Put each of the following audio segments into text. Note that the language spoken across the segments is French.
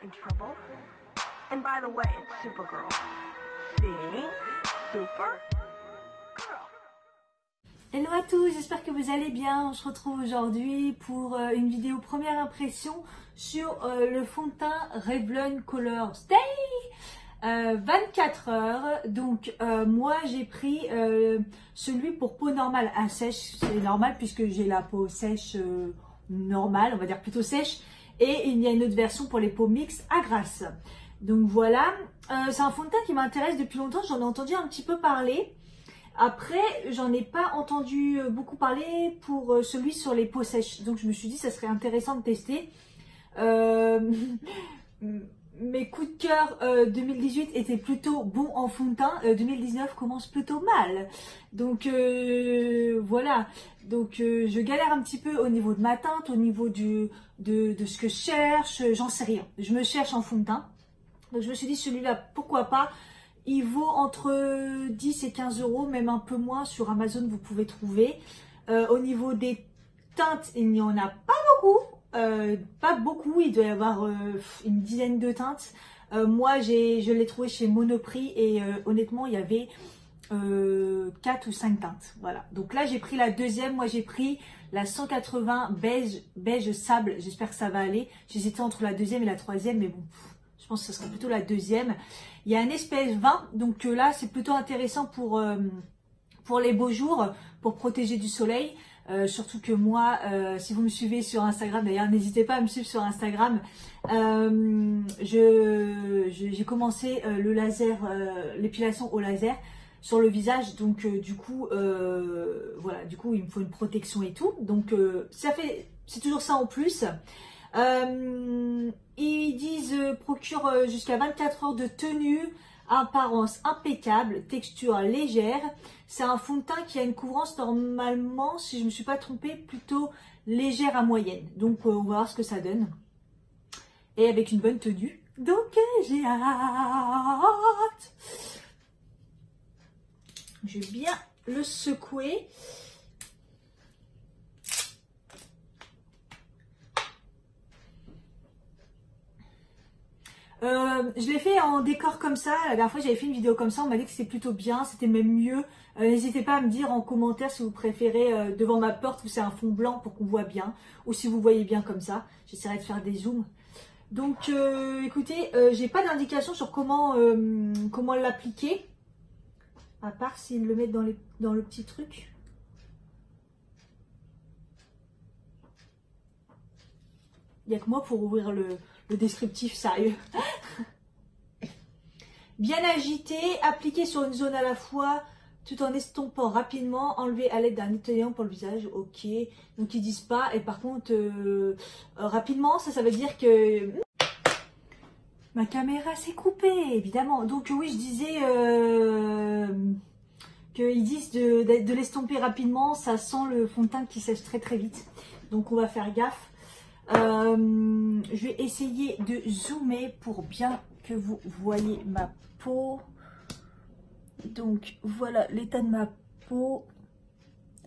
in trouble. And by the way, it's Supergirl. See? Supergirl. Hello à tous, j'espère que vous allez bien. On se retrouve aujourd'hui pour une vidéo première impression sur le fond de teint Revlon Color Stay 24 heures. Donc moi j'ai pris celui pour peau normale à sèche. C'est normal puisque j'ai la peau sèche normale, on va dire plutôt sèche. Et il y a une autre version pour les peaux mixtes à grasse. Donc voilà, c'est un fond de teint qui m'intéresse depuis longtemps. J'en ai entendu un petit peu parler. Après, j'en ai pas entendu beaucoup parler pour celui sur les peaux sèches. Donc je me suis dit ça serait intéressant de tester. Mes coups de cœur 2018 étaient plutôt bons en fond de teint. 2019 commence plutôt mal. Donc voilà. Donc je galère un petit peu au niveau de ma teinte, au niveau de ce que je cherche. J'en sais rien. Je me cherche en fond de teint. Donc je me suis dit celui-là, pourquoi pas. Il vaut entre 10 et 15 euros, même un peu moins sur Amazon, vous pouvez trouver. Au niveau des teintes, il n'y en a pas beaucoup. Pas beaucoup, il doit y avoir une dizaine de teintes. Moi, je l'ai trouvé chez Monoprix et honnêtement, il y avait 4 ou 5 teintes. Voilà. Donc là, j'ai pris la deuxième. Moi, j'ai pris la 180 beige sable. J'espère que ça va aller. J'hésitais entre la deuxième et la troisième, mais bon, je pense que ce sera plutôt la deuxième. Il y a un espèce 20, donc là c'est plutôt intéressant pour les beaux jours, pour protéger du soleil. Surtout que moi, si vous me suivez sur Instagram, d'ailleurs n'hésitez pas à me suivre sur Instagram, j'ai commencé le laser, l'épilation au laser sur le visage, donc du coup, voilà, du coup il me faut une protection et tout, donc c'est toujours ça en plus. Ils disent procure jusqu'à 24 heures de tenue, apparence impeccable, texture légère. C'est un fond de teint qui a une couvrance normalement, si je ne me suis pas trompée, plutôt légère à moyenne. Donc on va voir ce que ça donne. Et avec une bonne tenue. Donc j'ai hâte. Je vais bien le secouer. Je l'ai fait en décor comme ça. La dernière fois j'avais fait une vidéo comme ça, on m'a dit que c'était plutôt bien, c'était même mieux. N'hésitez pas à me dire en commentaire si vous préférez devant ma porte où c'est un fond blanc pour qu'on voit bien, ou si vous voyez bien comme ça. J'essaierai de faire des zooms. Donc écoutez, j'ai pas d'indication sur comment l'appliquer, à part s'ils le mettent dans le petit truc. Il n'y a que moi pour ouvrir le descriptif sérieux. Bien agité, appliqué sur une zone à la fois, tout en estompant rapidement, enlevé à l'aide d'un nettoyant pour le visage. Ok, donc ils disent pas. Et par contre, rapidement, ça veut dire que ma caméra s'est coupée, évidemment. Donc oui, je disais qu'ils disent de l'estomper rapidement. Ça sent le fond de teint qui sèche très très vite. Donc on va faire gaffe. Je vais essayer de zoomer pour bien que vous voyez ma peau. Donc voilà l'état de ma peau.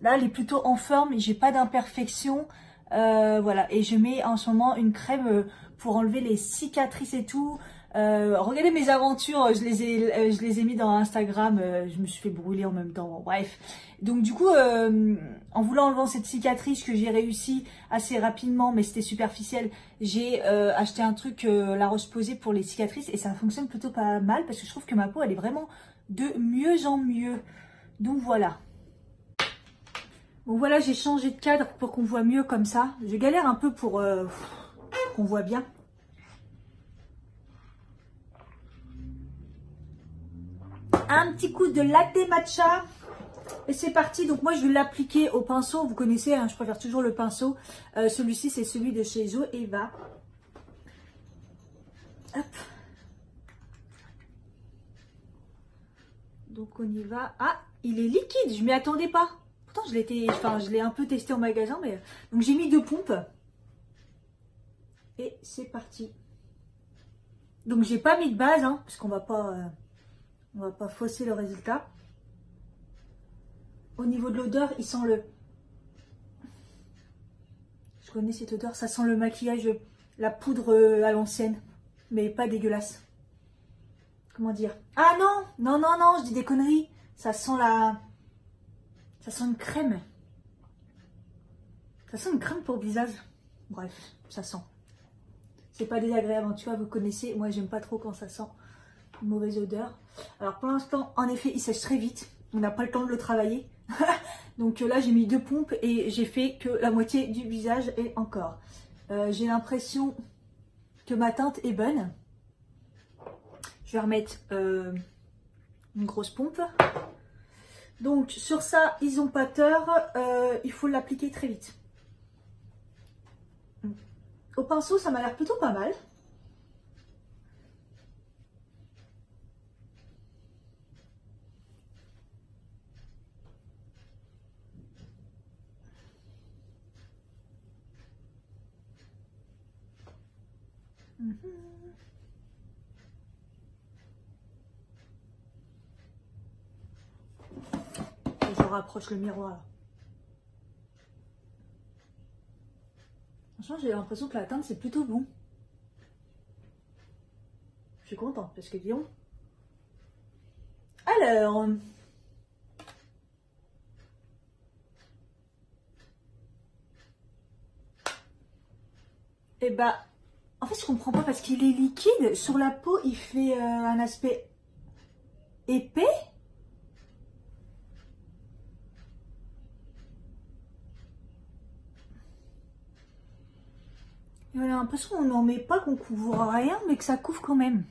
Là elle est plutôt en forme, j'ai pas d'imperfection. Voilà, et je mets en ce moment une crème pour enlever les cicatrices et tout. Regardez mes aventures, je les ai mis dans Instagram, je me suis fait brûler en même temps, bon, bref. Donc du coup, en voulant enlever cette cicatrice que j'ai réussi assez rapidement, mais c'était superficiel, j'ai acheté un truc, la Roche-Posay pour les cicatrices, et ça fonctionne plutôt pas mal, parce que je trouve que ma peau, elle est vraiment de mieux en mieux. Donc voilà. Bon voilà, j'ai changé de cadre pour qu'on voit mieux comme ça. Je galère un peu pour qu'on voit bien. Un petit coup de latte matcha et c'est parti. Donc moi je vais l'appliquer au pinceau, vous connaissez, hein, je préfère toujours le pinceau. Celui-ci c'est celui de chez Zoeva. Hop. Donc on y va. Ah, il est liquide, je m'y attendais pas. Pourtant je l'ai un peu testé en magasin, mais donc j'ai mis 2 pompes et c'est parti. Donc j'ai pas mis de base, hein, parce qu'on va pas fausser le résultat. Au niveau de l'odeur, il sent je connais cette odeur, ça sent le maquillage, la poudre à l'ancienne. mais pas dégueulasse. Comment dire? Ah non, non, non, non, je dis des conneries. Ça sent ça sent une crème. Ça sent une crème pour visage. Bref, ça sent. C'est pas désagréable, en tout cas, vous connaissez. Moi, j'aime pas trop quand ça sent une mauvaise odeur. Alors, pour l'instant, en effet, il sèche très vite. On n'a pas le temps de le travailler. Donc là, j'ai mis 2 pompes et j'ai fait que la moitié du visage et encore. J'ai l'impression que ma teinte est bonne. Je vais remettre une grosse pompe. Donc sur ça, isopâteur, il faut l'appliquer très vite. Au pinceau, ça m'a l'air plutôt pas mal. Je rapproche le miroir là. Franchement, j'ai l'impression que la teinte c'est plutôt bon. Je suis contente parce que disons. Alors. Et bah. En fait, je comprends pas parce qu'il est liquide. Sur la peau, il fait un aspect épais. On a l'impression qu'on n'en met pas, qu'on couvre rien, mais que ça couvre quand même.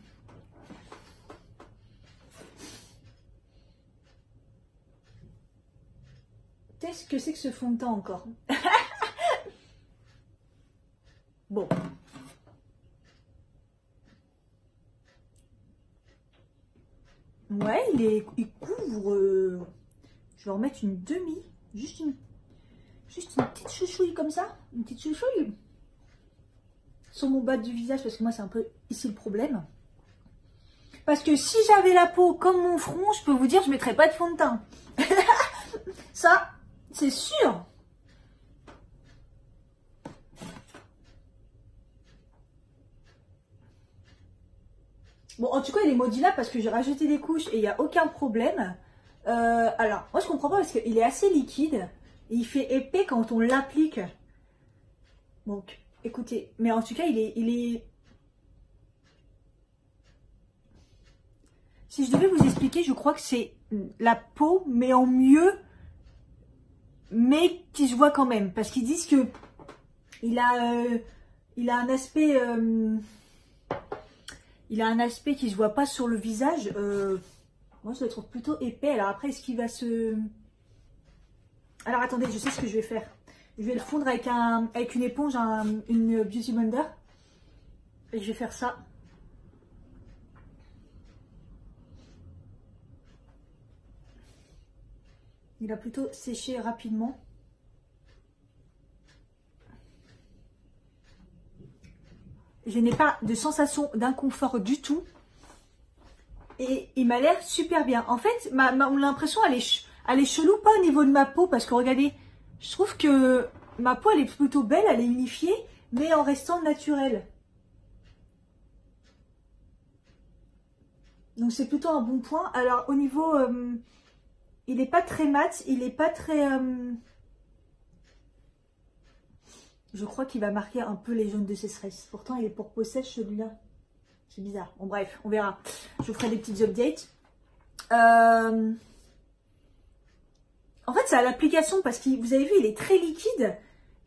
Qu'est-ce que c'est que ce fond de teint encore? Bon. Ouais, il couvre. Je vais en remettre une demi. Juste une petite chouchouille comme ça. Une petite chouchouille. Sur mon bas du visage, parce que moi c'est un peu ici le problème. Parce que si j'avais la peau comme mon front, je peux vous dire, je mettrais pas de fond de teint. Ça, c'est sûr. Bon, en tout cas, il est modulable parce que j'ai rajouté des couches et il n'y a aucun problème. Alors, moi je comprends pas parce qu'il est assez liquide. Et il fait épais quand on l'applique. Donc, écoutez, mais en tout cas, il est... Si je devais vous expliquer, je crois que c'est la peau, mais en mieux, mais qui se voit quand même. Parce qu'ils disent que il a un aspect... il a un aspect qui se voit pas sur le visage. Moi, je le trouve plutôt épais. Alors après, est-ce qu'il va se... Alors attendez, je sais ce que je vais faire. Je vais le fondre avec une éponge, une Beauty Blender. Et je vais faire ça. Il a plutôt séché rapidement. Je n'ai pas de sensation d'inconfort du tout. Et il m'a l'air super bien. En fait, l'impression, elle est chelou, pas au niveau de ma peau. Parce que regardez, je trouve que ma peau, elle est plutôt belle, elle est unifiée. Mais en restant naturelle. Donc c'est plutôt un bon point. Alors au niveau... il n'est pas très mat, il n'est pas très... Je crois qu'il va marquer un peu les zones de sécheresse. Pourtant, il est pour peau sèche celui-là. C'est bizarre. Bon, bref, on verra. Je vous ferai des petites updates. En fait, c'est à l'application parce que vous avez vu, il est très liquide.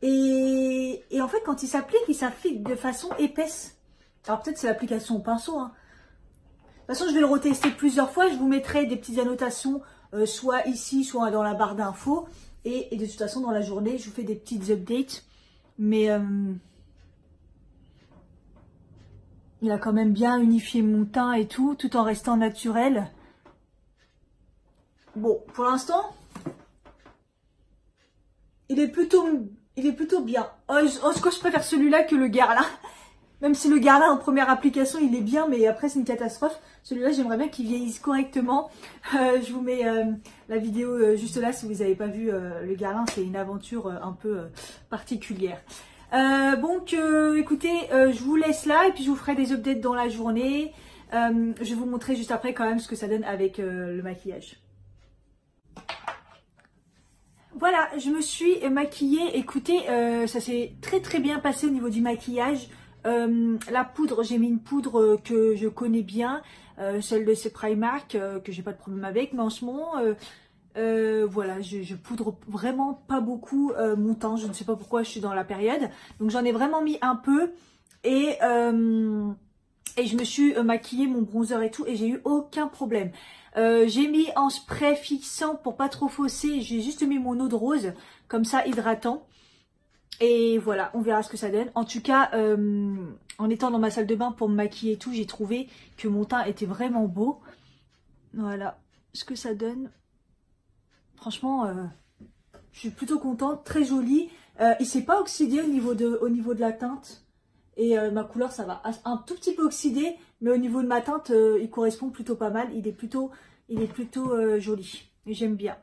Et en fait, quand il s'applique de façon épaisse. Alors peut-être c'est l'application au pinceau. Hein. De toute façon, je vais le retester plusieurs fois. Je vous mettrai des petites annotations, soit ici, soit dans la barre d'infos. Et de toute façon, dans la journée, je vous fais des petites updates. Mais il a quand même bien unifié mon teint et tout en restant naturel. Bon, pour l'instant, il est plutôt bien. En tout cas, je préfère celui-là que le Guerlain. Même si le Guerlain en première application, il est bien, mais après, c'est une catastrophe. Celui-là, j'aimerais bien qu'il vieillisse correctement. Je vous mets la vidéo juste là si vous n'avez pas vu le Guerlain. C'est une aventure un peu particulière. Donc écoutez, je vous laisse là et puis je vous ferai des updates dans la journée. Je vais vous montrer juste après quand même ce que ça donne avec le maquillage. Voilà, je me suis maquillée. Écoutez, ça s'est très bien passé au niveau du maquillage. La poudre, j'ai mis une poudre que je connais bien, celle de chez Primark, que j'ai pas de problème avec, mais en ce moment, voilà, je poudre vraiment pas beaucoup mon teint. Je ne sais pas pourquoi, je suis dans la période. Donc j'en ai vraiment mis un peu et je me suis maquillée mon bronzer et tout et j'ai eu aucun problème. J'ai mis en spray fixant pour pas trop fausser. J'ai juste mis mon eau de rose comme ça hydratant. Et voilà, on verra ce que ça donne. En tout cas, en étant dans ma salle de bain pour me maquiller et tout, j'ai trouvé que mon teint était vraiment beau. Voilà ce que ça donne. Franchement, je suis plutôt contente, très joli. Il s'est pas oxydé au niveau de la teinte. Et ma couleur, ça va un tout petit peu oxydé. Mais au niveau de ma teinte, il correspond plutôt pas mal. Il est plutôt joli. Et j'aime bien.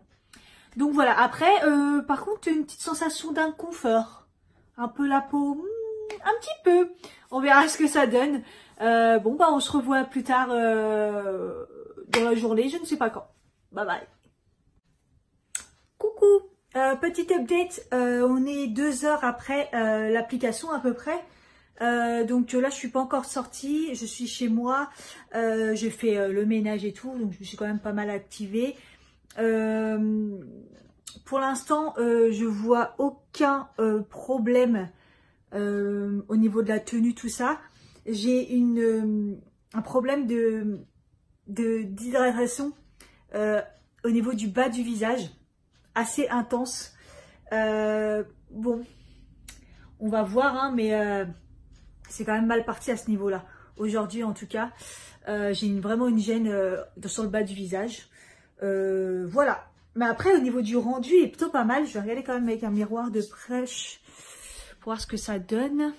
Donc voilà, après, par contre, une petite sensation d'inconfort. Un peu la peau, un petit peu. On verra ce que ça donne. Bon, bah on se revoit plus tard dans la journée, je ne sais pas quand. Bye bye. Coucou, petite update, on est 2 heures après l'application à peu près. Donc là je suis pas encore sortie, je suis chez moi, j'ai fait le ménage et tout, donc je me suis quand même pas mal activée. Pour l'instant je vois aucun problème au niveau de la tenue, tout ça. J'ai un problème d'hydratation au niveau du bas du visage, assez intense. Bon, on va voir, hein, mais c'est quand même mal parti à ce niveau-là. Aujourd'hui, en tout cas, j'ai vraiment une gêne sur le bas du visage. Voilà. Mais après, au niveau du rendu, il est plutôt pas mal. Je vais regarder quand même avec un miroir de près pour voir ce que ça donne.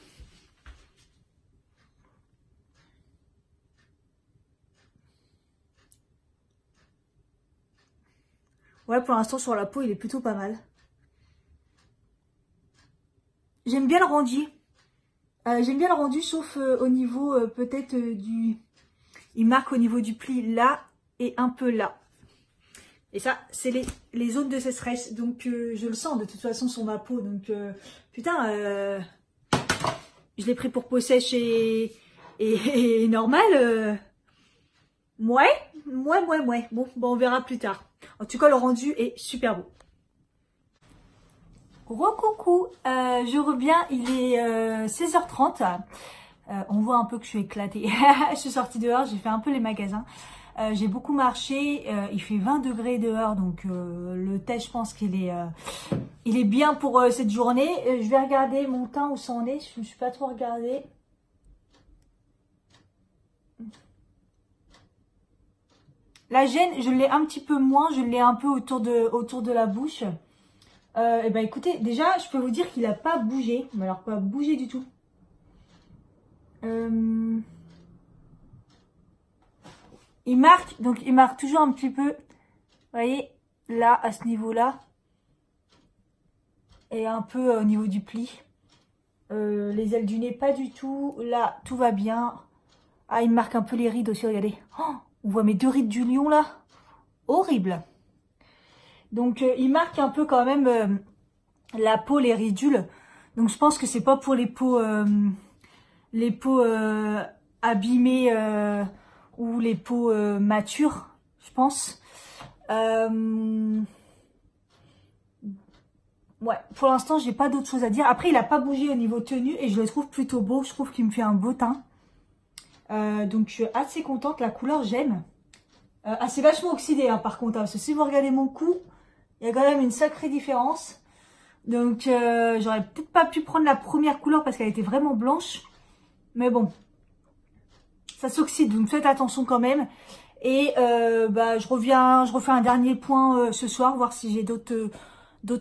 Ouais, pour l'instant, sur la peau, il est plutôt pas mal. J'aime bien le rendu. J'aime bien le rendu, sauf au niveau peut-être du... Il marque au niveau du pli là et un peu là. Et ça, c'est les zones de sécheresse. Donc, je le sens de toute façon sur ma peau. Donc, putain, je l'ai pris pour peau sèche et normal. Ouais. Bon, on verra plus tard. En tout cas, le rendu est super beau. Coucou, je reviens, il est 16h30. On voit un peu que je suis éclatée. Je suis sortie dehors, j'ai fait un peu les magasins. J'ai beaucoup marché, il fait 20 degrés dehors, donc le test, je pense qu'il est, il est bien pour cette journée. Je vais regarder mon teint où ça en est, je ne suis pas trop regardée. La gêne, je l'ai un petit peu moins, je l'ai un peu autour de la bouche. Et ben écoutez, déjà, je peux vous dire qu'il n'a pas bougé, mais alors pas bougé du tout. Il marque toujours un petit peu, vous voyez, là, à ce niveau-là. Et un peu au niveau du pli. Les ailes du nez, pas du tout. Là, tout va bien. Ah, il marque un peu les rides aussi, regardez. Oh, on voit mes 2 rides du lion, là. Horrible. Donc, il marque un peu quand même la peau, les ridules. Donc, je pense que c'est pas pour les peaux abîmées ou les peaux matures, je pense. Ouais, pour l'instant, j'ai pas d'autre chose à dire. Après, il a pas bougé au niveau tenue et je le trouve plutôt beau. Je trouve qu'il me fait un beau teint. Donc, je suis assez contente. La couleur, j'aime. C'est vachement oxydé, hein, par contre. Hein, parce que si vous regardez mon cou, il y a quand même une sacrée différence. Donc, j'aurais peut-être pas pu prendre la première couleur parce qu'elle était vraiment blanche. Mais bon, ça s'oxyde, donc faites attention quand même. Et je refais un dernier point ce soir, voir si j'ai d'autres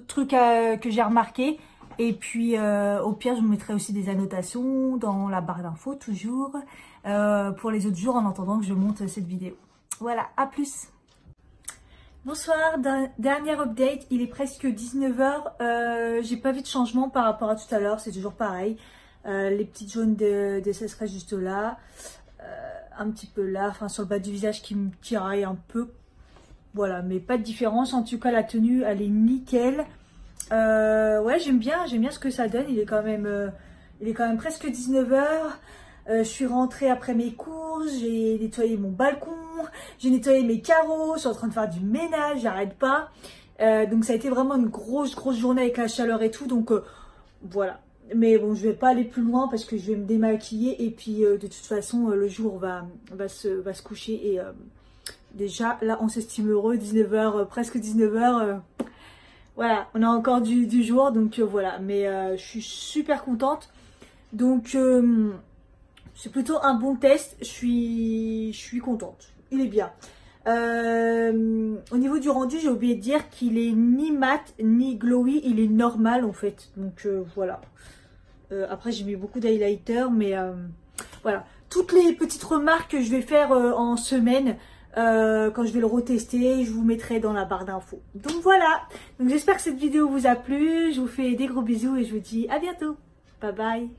trucs que j'ai remarqués. Et puis, au pire, je vous mettrai aussi des annotations dans la barre d'infos, toujours, pour les autres jours, en attendant que je monte cette vidéo. Voilà, à plus. Bonsoir, dernière update, il est presque 19h, j'ai pas vu de changement par rapport à tout à l'heure, c'est toujours pareil. Les petites jaunes de sécheresse juste là, un petit peu là, enfin sur le bas du visage qui me tiraille un peu. Voilà, mais pas de différence, en tout cas la tenue elle est nickel. Ouais, j'aime bien ce que ça donne, il est quand même presque 19h. Je suis rentrée après mes courses, j'ai nettoyé mon balcon, j'ai nettoyé mes carreaux, je suis en train de faire du ménage, j'arrête pas. Donc ça a été vraiment une grosse journée avec la chaleur et tout, donc voilà. Mais bon, je vais pas aller plus loin parce que je vais me démaquiller et puis de toute façon le jour va se coucher et déjà là on s'estime heureux, 19h, presque 19h. Voilà, on a encore du jour, donc voilà. Mais je suis super contente. Donc c'est plutôt un bon test, je suis contente, il est bien. Au niveau du rendu, j'ai oublié de dire qu'il est ni mat ni glowy, il est normal en fait. Donc voilà. Après j'ai mis beaucoup d'highlighter, mais voilà. Toutes les petites remarques que je vais faire en semaine, quand je vais le retester, je vous mettrai dans la barre d'infos. Donc voilà, donc j'espère que cette vidéo vous a plu, je vous fais des gros bisous et je vous dis à bientôt. Bye bye.